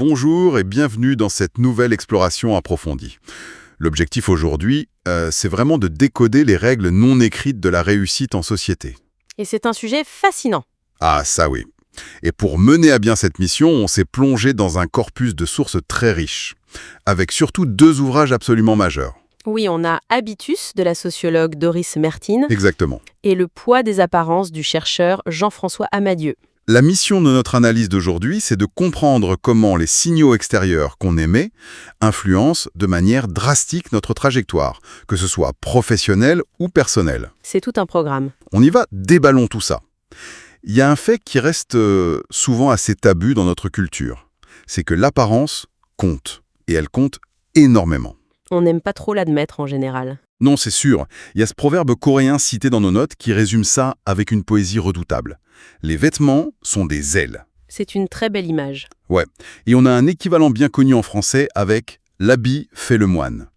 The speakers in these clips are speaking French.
Bonjour et bienvenue dans cette nouvelle exploration approfondie. L'objectif aujourd'hui, c'est vraiment de décoder les règles non écrites de la réussite en société. Et c'est un sujet fascinant. Ah, ça oui. Et pour mener à bien cette mission, on s'est plongé dans un corpus de sources très riche, avec surtout 2 ouvrages absolument majeurs. Oui, on a Habitus de la sociologue Doris Mertine Exactement. et Le poids des apparences du chercheur Jean-François Amadieu. La mission de notre analyse d'aujourd'hui, c'est de comprendre comment les signaux extérieurs qu'on émet influencent de manière drastique notre trajectoire, que ce soit professionnelle ou personnelle. C'est tout un programme. On y va, déballons tout ça. Il y a un fait qui reste souvent assez tabou dans notre culture, c'est que l'apparence compte, et elle compte énormément. On n'aime pas trop l'admettre en général. Non, c'est sûr, il y a ce proverbe coréen cité dans nos notes qui résume ça avec une poésie redoutable. Les vêtements sont des ailes. C'est une très belle image. Ouais, et on a un équivalent bien connu en français avec « l'habit fait le moine ».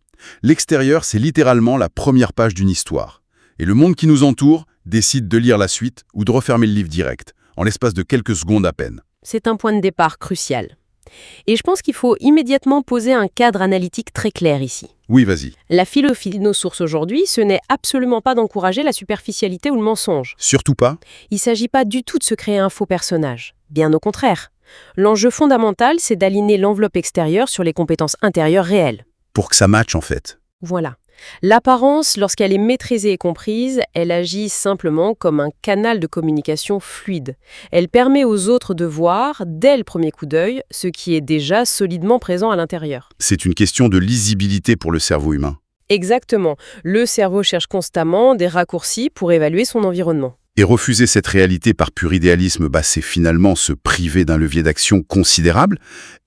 L'extérieur, c'est littéralement la première page d'une histoire. Et le monde qui nous entoure décide de lire la suite ou de refermer le livre direct, en l'espace de quelques secondes à peine. C'est un point de départ crucial. Et je pense qu'il faut immédiatement poser un cadre analytique très clair ici. Oui, vas-y. La philosophie de nos sources aujourd'hui, ce n'est absolument pas d'encourager la superficialité ou le mensonge. Surtout pas. Il ne s'agit pas du tout de se créer un faux personnage. Bien au contraire. L'enjeu fondamental, c'est d'aligner l'enveloppe extérieure sur les compétences intérieures réelles. Pour que ça matche, en fait. Voilà. L'apparence, lorsqu'elle est maîtrisée et comprise, elle agit simplement comme un canal de communication fluide. Elle permet aux autres de voir, dès le premier coup d'œil, ce qui est déjà solidement présent à l'intérieur. C'est une question de lisibilité pour le cerveau humain. Exactement. Le cerveau cherche constamment des raccourcis pour évaluer son environnement. Et refuser cette réalité par pur idéalisme, c'est finalement se priver d'un levier d'action considérable.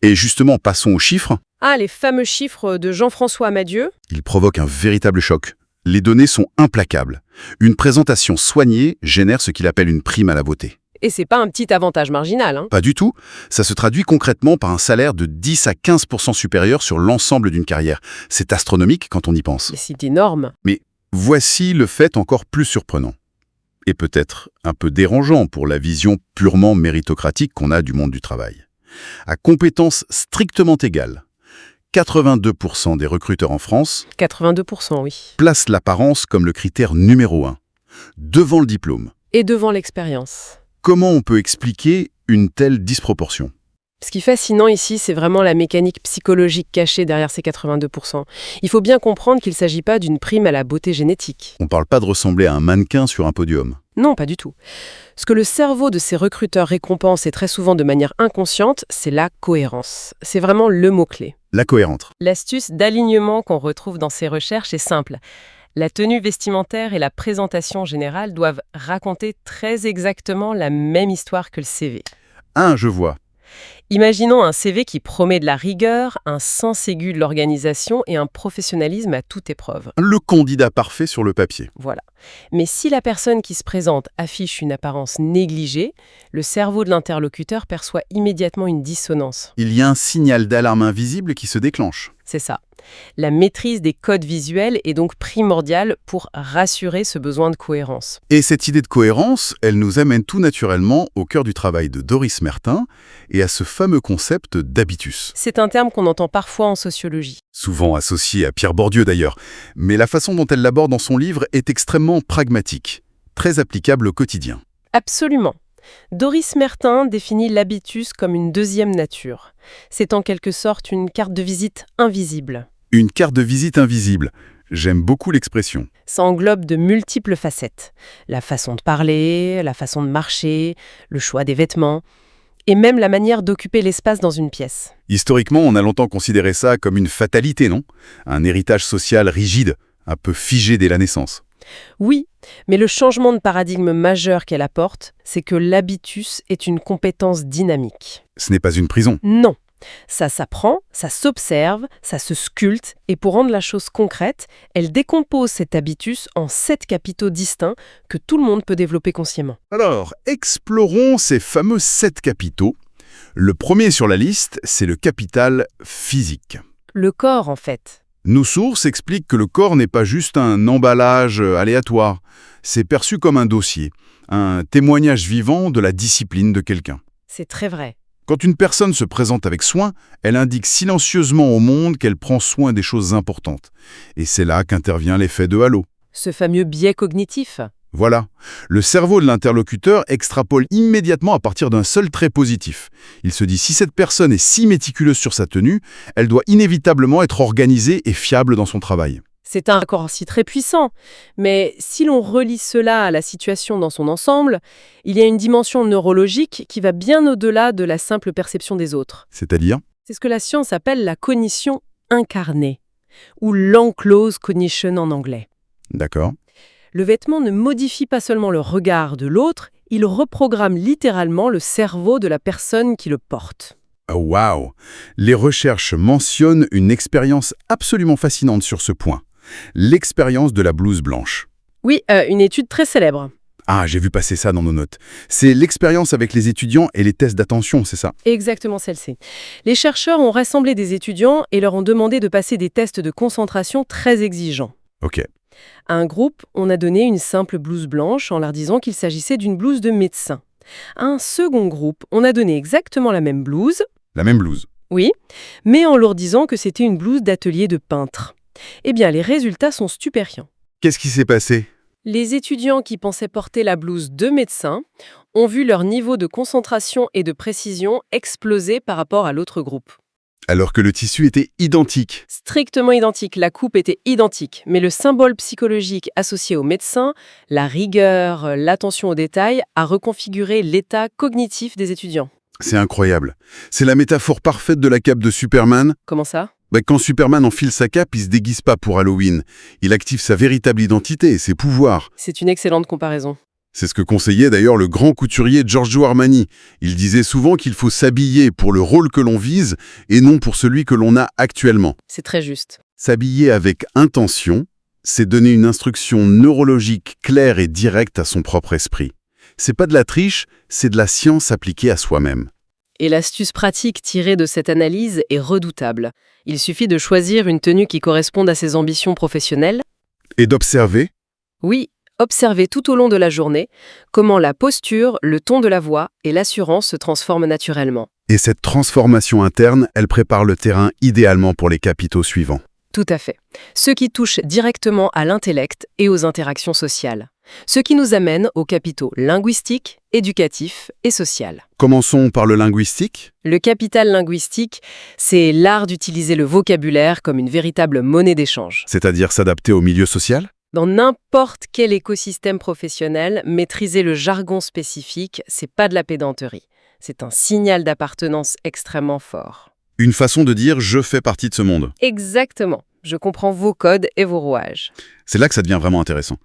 Et justement, passons aux chiffres. Ah, les fameux chiffres de Jean-François Amadieu. Ils provoquent un véritable choc. Les données sont implacables. Une présentation soignée génère ce qu'il appelle une prime à la beauté. Et c'est pas un petit avantage marginal, hein. Pas du tout. Ça se traduit concrètement par un salaire de 10 à 15% supérieur sur l'ensemble d'une carrière. C'est astronomique quand on y pense. Et c'est énorme. Mais voici le fait encore plus surprenant. Et peut-être un peu dérangeant pour la vision purement méritocratique qu'on a du monde du travail. À compétences strictement égales, 82% des recruteurs en France 82%, oui. placent l'apparence comme le critère numéro 1, devant le diplôme. Et devant l'expérience. Comment on peut expliquer une telle disproportion ? Ce qui est fascinant ici, c'est vraiment la mécanique psychologique cachée derrière ces 82%. Il faut bien comprendre qu'il ne s'agit pas d'une prime à la beauté génétique. On ne parle pas de ressembler à un mannequin sur un podium. Non, pas du tout. Ce que le cerveau de ces recruteurs récompense, et très souvent de manière inconsciente, c'est la cohérence. C'est vraiment le mot-clé. La cohérente. L'astuce d'alignement qu'on retrouve dans ces recherches est simple. La tenue vestimentaire et la présentation générale doivent raconter très exactement la même histoire que le CV. Je vois. Imaginons un CV qui promet de la rigueur, un sens aigu de l'organisation et un professionnalisme à toute épreuve. Le candidat parfait sur le papier. Voilà. Mais si la personne qui se présente affiche une apparence négligée, le cerveau de l'interlocuteur perçoit immédiatement une dissonance. Il y a un signal d'alarme invisible qui se déclenche. C'est ça. La maîtrise des codes visuels est donc primordiale pour rassurer ce besoin de cohérence. Et cette idée de cohérence, elle nous amène tout naturellement au cœur du travail de Doris Mertine et à ce fameux concept d'habitus. C'est un terme qu'on entend parfois en sociologie. Souvent associé à Pierre Bourdieu d'ailleurs, mais la façon dont elle l'aborde dans son livre est extrêmement pragmatique, très applicable au quotidien. Absolument. Doris Mertine définit l'habitus comme une deuxième nature. C'est en quelque sorte une carte de visite invisible. Une carte de visite invisible. J'aime beaucoup l'expression. Ça englobe de multiples facettes. La façon de parler, la façon de marcher, le choix des vêtements, et même la manière d'occuper l'espace dans une pièce. Historiquement, on a longtemps considéré ça comme une fatalité, non ? Un héritage social rigide, un peu figé dès la naissance. Oui, mais le changement de paradigme majeur qu'elle apporte, c'est que l'habitus est une compétence dynamique. Ce n'est pas une prison. Non. Ça s'apprend, ça s'observe, ça se sculpte, et pour rendre la chose concrète, elle décompose cet habitus en 7 capitaux distincts que tout le monde peut développer consciemment. Alors, explorons ces fameux 7 capitaux. Le premier sur la liste, c'est le capital physique. Le corps, en fait. Nos sources expliquent que le corps n'est pas juste un emballage aléatoire. C'est perçu comme un dossier, un témoignage vivant de la discipline de quelqu'un. C'est très vrai. Quand une personne se présente avec soin, elle indique silencieusement au monde qu'elle prend soin des choses importantes. Et c'est là qu'intervient l'effet de halo. Ce fameux biais cognitif. Voilà. Le cerveau de l'interlocuteur extrapole immédiatement à partir d'un seul trait positif. Il se dit si cette personne est si méticuleuse sur sa tenue, elle doit inévitablement être organisée et fiable dans son travail. C'est un raccourci très puissant, mais si l'on relie cela à la situation dans son ensemble, il y a une dimension neurologique qui va bien au-delà de la simple perception des autres. C'est-à-dire? C'est ce que la science appelle la cognition incarnée, ou l'enclosed cognition en anglais. D'accord. Le vêtement ne modifie pas seulement le regard de l'autre, il reprogramme littéralement le cerveau de la personne qui le porte. Oh, waouh! Les recherches mentionnent une expérience absolument fascinante sur ce point. L'expérience de la blouse blanche. Oui, une étude très célèbre. Ah, j'ai vu passer ça dans nos notes. C'est l'expérience avec les étudiants et les tests d'attention, c'est ça? Exactement celle-ci. Les chercheurs ont rassemblé des étudiants et leur ont demandé de passer des tests de concentration très exigeants. Ok. À un groupe, on a donné une simple blouse blanche en leur disant qu'il s'agissait d'une blouse de médecin. À un second groupe, on a donné exactement la même blouse. La même blouse. Oui, mais en leur disant que c'était une blouse d'atelier de peintre. Eh bien, les résultats sont stupéfiants. Qu'est-ce qui s'est passé? Les étudiants qui pensaient porter la blouse de médecin ont vu leur niveau de concentration et de précision exploser par rapport à l'autre groupe. Alors que le tissu était identique. Strictement identique, la coupe était identique, mais le symbole psychologique associé au médecin, la rigueur, l'attention aux détails, a reconfiguré l'état cognitif des étudiants. C'est incroyable. C'est la métaphore parfaite de la cape de Superman. Comment ça ? Quand Superman enfile sa cape, il se déguise pas pour Halloween. Il active sa véritable identité et ses pouvoirs. C'est une excellente comparaison. C'est ce que conseillait d'ailleurs le grand couturier Giorgio Armani. Il disait souvent qu'il faut s'habiller pour le rôle que l'on vise et non pour celui que l'on a actuellement. C'est très juste. S'habiller avec intention, c'est donner une instruction neurologique claire et directe à son propre esprit. C'est pas de la triche, c'est de la science appliquée à soi-même. Et l'astuce pratique tirée de cette analyse est redoutable. Il suffit de choisir une tenue qui corresponde à ses ambitions professionnelles. Et d'observer. Oui, observer tout au long de la journée comment la posture, le ton de la voix et l'assurance se transforment naturellement. Et cette transformation interne, elle prépare le terrain idéalement pour les capitaux suivants. Tout à fait. Ceux qui touchent directement à l'intellect et aux interactions sociales. Ce qui nous amène aux capitaux linguistique, éducatif et social. Commençons par le linguistique. Le capital linguistique, c'est l'art d'utiliser le vocabulaire comme une véritable monnaie d'échange. C'est-à-dire s'adapter au milieu social. Dans n'importe quel écosystème professionnel, maîtriser le jargon spécifique, c'est pas de la pédanterie. C'est un signal d'appartenance extrêmement fort. Une façon de dire « je fais partie de ce monde ». Exactement. Je comprends vos codes et vos rouages. C'est là que ça devient vraiment intéressant.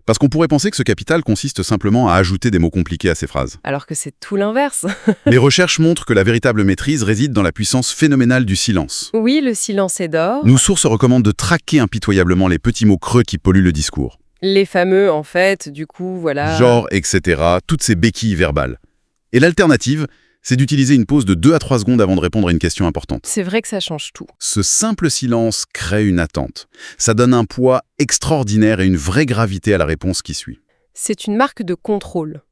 Parce qu'on pourrait penser que ce capital consiste simplement à ajouter des mots compliqués à ces phrases. Alors que c'est tout l'inverse. Les recherches montrent que la véritable maîtrise réside dans la puissance phénoménale du silence. Oui, le silence est d'or. Nos sources recommandent de traquer impitoyablement les petits mots creux qui polluent le discours. Les fameux, en fait, du coup, voilà... Genre, etc., toutes ces béquilles verbales. Et l'alternative, c'est d'utiliser une pause de 2 à 3 secondes avant de répondre à une question importante. C'est vrai que ça change tout. Ce simple silence crée une attente. Ça donne un poids extraordinaire et une vraie gravité à la réponse qui suit. C'est une marque de contrôle.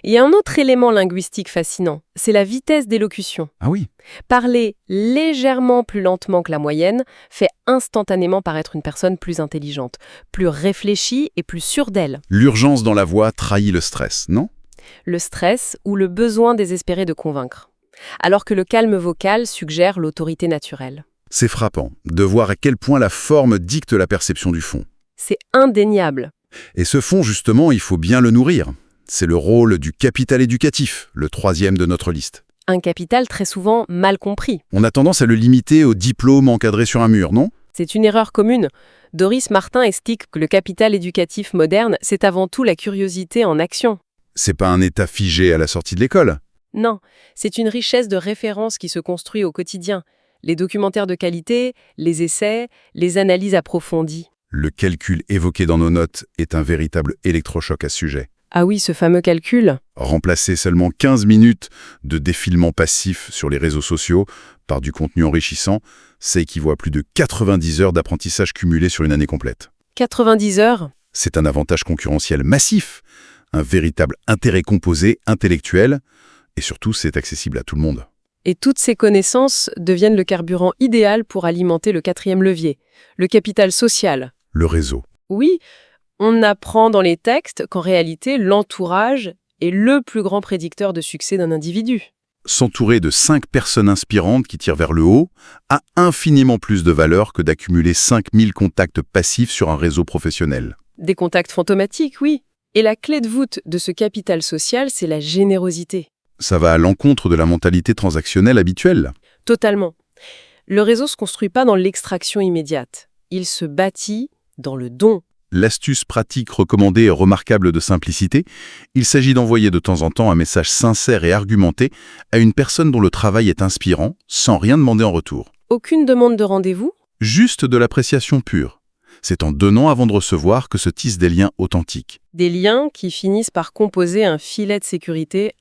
Il y a un autre élément linguistique fascinant, c'est la vitesse d'élocution. Ah oui. Parler légèrement plus lentement que la moyenne fait instantanément paraître une personne plus intelligente, plus réfléchie et plus sûre d'elle. L'urgence dans la voix trahit le stress, non ? Le stress ou le besoin désespéré de convaincre. Alors que le calme vocal suggère l'autorité naturelle. C'est frappant de voir à quel point la forme dicte la perception du fond. C'est indéniable. Et ce fond, justement, il faut bien le nourrir. C'est le rôle du capital éducatif, le 3e de notre liste. Un capital très souvent mal compris. On a tendance à le limiter au diplôme encadré sur un mur, non ? C'est une erreur commune. Doris Martin explique que le capital éducatif moderne, c'est avant tout la curiosité en action. C'est pas un état figé à la sortie de l'école. Non, c'est une richesse de références qui se construit au quotidien. Les documentaires de qualité, les essais, les analyses approfondies. Le calcul évoqué dans nos notes est un véritable électrochoc à ce sujet. Ah oui, ce fameux calcul. Remplacer seulement 15 minutes de défilement passif sur les réseaux sociaux par du contenu enrichissant, ça équivaut à plus de 90 heures d'apprentissage cumulé sur une année complète. 90 heures ? C'est un avantage concurrentiel massif, un véritable intérêt composé, intellectuel, et surtout c'est accessible à tout le monde. Et toutes ces connaissances deviennent le carburant idéal pour alimenter le quatrième levier, le capital social. Le réseau. Oui, on apprend dans les textes qu'en réalité, l'entourage est le plus grand prédicteur de succès d'un individu. S'entourer de 5 personnes inspirantes qui tirent vers le haut a infiniment plus de valeur que d'accumuler 5000 contacts passifs sur un réseau professionnel. Des contacts fantomatiques, oui. Et la clé de voûte de ce capital social, c'est la générosité. Ça va à l'encontre de la mentalité transactionnelle habituelle. Totalement. Le réseau ne se construit pas dans l'extraction immédiate. Il se bâtit dans le don. L'astuce pratique recommandée est remarquable de simplicité. Il s'agit d'envoyer de temps en temps un message sincère et argumenté à une personne dont le travail est inspirant, sans rien demander en retour. Aucune demande de rendez-vous? Juste de l'appréciation pure. C'est en donnant avant de recevoir que se tissent des liens authentiques. Des liens qui finissent par composer un filet de sécurité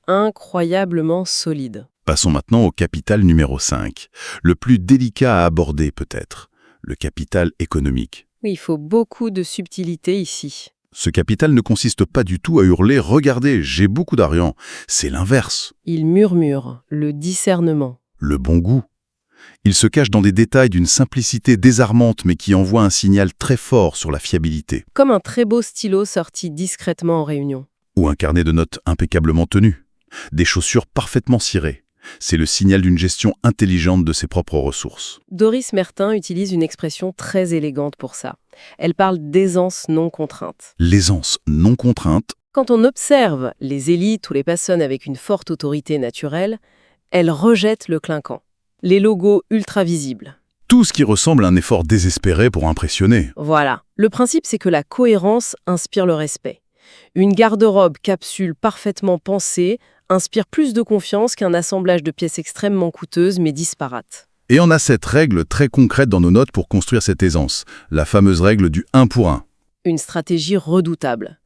incroyablement solide. Passons maintenant au capital numéro 5, le plus délicat à aborder peut-être, le capital économique. Oui, il faut beaucoup de subtilité ici. Ce capital ne consiste pas du tout à hurler « Regardez, j'ai beaucoup d'argent ». C'est l'inverse, Il murmure, le discernement. le bon goût. Il se cache dans des détails d'une simplicité désarmante mais qui envoie un signal très fort sur la fiabilité. Comme un très beau stylo sorti discrètement en réunion. Ou un carnet de notes impeccablement tenu. Des chaussures parfaitement cirées. C'est le signal d'une gestion intelligente de ses propres ressources. Doris Mertin utilise une expression très élégante pour ça. Elle parle d'aisance non contrainte. L'aisance non contrainte, Quand on observe les élites ou les personnes avec une forte autorité naturelle, elles rejettent le clinquant. Les logos ultra visibles. tout ce qui ressemble à un effort désespéré pour impressionner. Voilà. Le principe, c'est que la cohérence inspire le respect. Une garde-robe capsule parfaitement pensée inspire plus de confiance qu'un assemblage de pièces extrêmement coûteuses mais disparates. Et on a cette règle très concrète dans nos notes pour construire cette aisance, la fameuse règle du 1 pour 1. Une stratégie redoutable.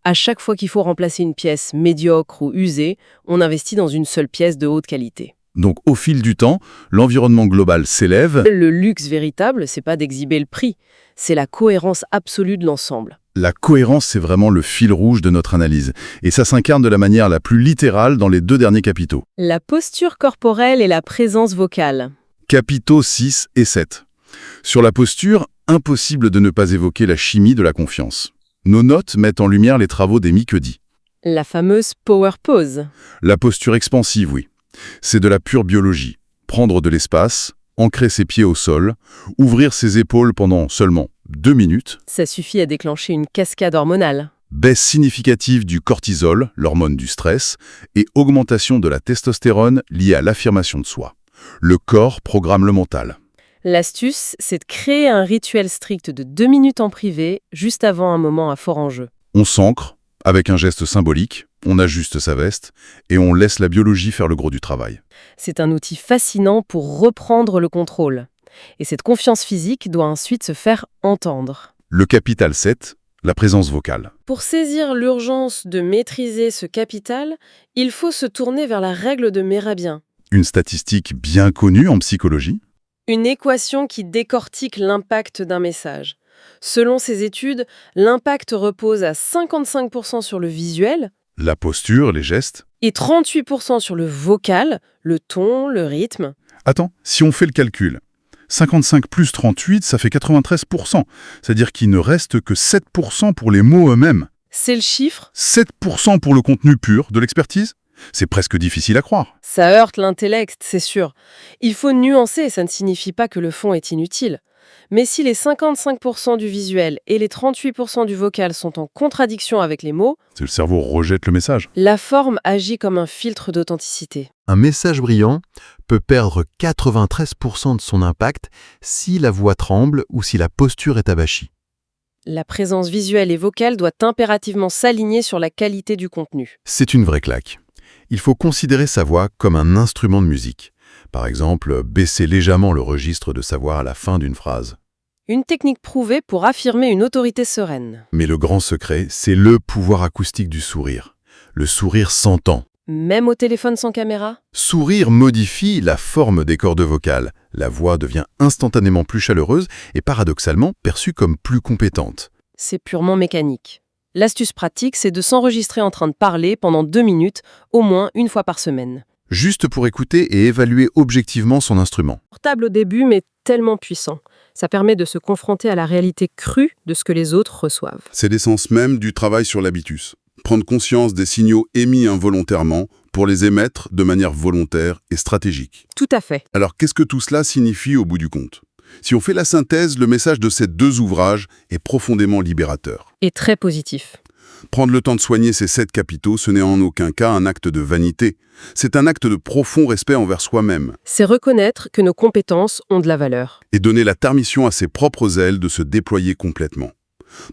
À chaque fois qu'il faut remplacer une pièce médiocre ou usée, on investit dans une seule pièce de haute qualité. Donc au fil du temps, l'environnement global s'élève. Le luxe véritable, c'est pas d'exhiber le prix, c'est la cohérence absolue de l'ensemble. La cohérence, c'est vraiment le fil rouge de notre analyse. Et ça s'incarne de la manière la plus littérale dans les 2 derniers capitaux. La posture corporelle et la présence vocale. Capitaux 6 et 7. Sur la posture, impossible de ne pas évoquer la chimie de la confiance. Nos notes mettent en lumière les travaux d'Amy Cuddy. La fameuse power pose. La posture expansive, oui. C'est de la pure biologie. Prendre de l'espace, ancrer ses pieds au sol, ouvrir ses épaules pendant seulement 2 minutes. Ça suffit à déclencher une cascade hormonale. Baisse significative du cortisol, l'hormone du stress, et augmentation de la testostérone liée à l'affirmation de soi. Le corps programme le mental. L'astuce, c'est de créer un rituel strict de 2 minutes en privé, juste avant un moment à fort enjeu. On s'ancre, avec un geste symbolique, on ajuste sa veste, et on laisse la biologie faire le gros du travail. C'est un outil fascinant pour reprendre le contrôle. Et cette confiance physique doit ensuite se faire entendre. Le capital 7, la présence vocale. Pour saisir l'urgence de maîtriser ce capital, il faut se tourner vers la règle de Mérabien. Une statistique bien connue en psychologie. Une équation qui décortique l'impact d'un message. Selon ces études, l'impact repose à 55% sur le visuel La posture, les gestes. et 38% sur le vocal, le ton, le rythme. Attends, si on fait le calcul, 55 plus 38, ça fait 93%. C'est-à-dire qu'il ne reste que 7% pour les mots eux-mêmes. C'est le chiffre. 7% pour le contenu pur de l'expertise. C'est presque difficile à croire. Ça heurte l'intellect, c'est sûr. Il faut nuancer, ça ne signifie pas que le fond est inutile. Mais si les 55% du visuel et les 38% du vocal sont en contradiction avec les mots, Le cerveau rejette le message. la forme agit comme un filtre d'authenticité. Un message brillant peut perdre 93% de son impact si la voix tremble ou si la posture est abâchie. La présence visuelle et vocale doit impérativement s'aligner sur la qualité du contenu. C'est une vraie claque. Il faut considérer sa voix comme un instrument de musique. Par exemple, baisser légèrement le registre de sa voix à la fin d'une phrase. Une technique prouvée pour affirmer une autorité sereine. Mais le grand secret, c'est le pouvoir acoustique du sourire. Le sourire s'entend. Même au téléphone sans caméra? Sourire modifie la forme des cordes vocales. La voix devient instantanément plus chaleureuse et paradoxalement perçue comme plus compétente. C'est purement mécanique. L'astuce pratique, c'est de s'enregistrer en train de parler pendant 2 minutes, au moins une fois par semaine. juste pour écouter et évaluer objectivement son instrument. Portable au début, mais tellement puissant. Ça permet de se confronter à la réalité crue de ce que les autres reçoivent. C'est l'essence même du travail sur l'habitus. Prendre conscience des signaux émis involontairement pour les émettre de manière volontaire et stratégique. Tout à fait. Alors qu'est-ce que tout cela signifie au bout du compte? Si on fait la synthèse, le message de ces deux ouvrages est profondément libérateur. Et très positif. Prendre le temps de soigner ces 7 capitaux, ce n'est en aucun cas un acte de vanité. C'est un acte de profond respect envers soi-même. C'est reconnaître que nos compétences ont de la valeur. Et donner la permission à ses propres ailes de se déployer complètement.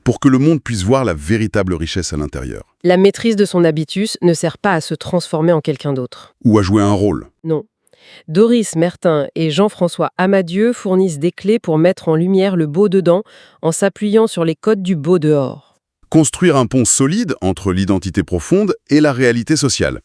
Pour que le monde puisse voir la véritable richesse à l'intérieur. La maîtrise de son habitus ne sert pas à se transformer en quelqu'un d'autre. Ou à jouer un rôle. Non. Doris Mertin et Jean-François Amadieu fournissent des clés pour mettre en lumière le beau dedans en s'appuyant sur les codes du beau dehors. Construire un pont solide entre l'identité profonde et la réalité sociale.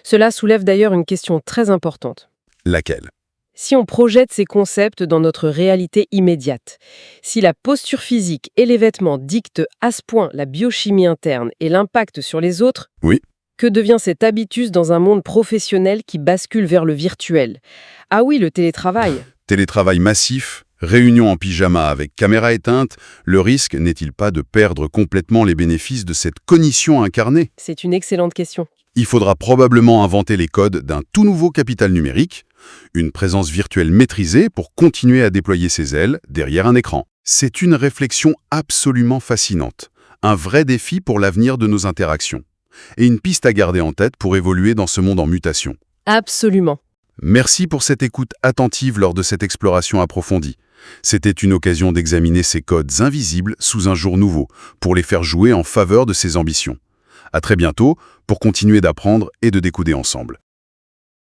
Cela soulève d'ailleurs une question très importante. Laquelle? Si on projette ces concepts dans notre réalité immédiate, si la posture physique et les vêtements dictent à ce point la biochimie interne et l'impact sur les autres, Oui. que devient cet habitus dans un monde professionnel qui bascule vers le virtuel? Ah oui, le télétravail. Télétravail massif, réunion en pyjama avec caméra éteinte, le risque n'est-il pas de perdre complètement les bénéfices de cette cognition incarnée? C'est une excellente question. Il faudra probablement inventer les codes d'un tout nouveau capital numérique, une présence virtuelle maîtrisée pour continuer à déployer ses ailes derrière un écran. C'est une réflexion absolument fascinante, un vrai défi pour l'avenir de nos interactions, et une piste à garder en tête pour évoluer dans ce monde en mutation. Absolument. Merci pour cette écoute attentive lors de cette exploration approfondie. C'était une occasion d'examiner ces codes invisibles sous un jour nouveau, pour les faire jouer en faveur de ses ambitions. À très bientôt pour continuer d'apprendre et de décoder ensemble.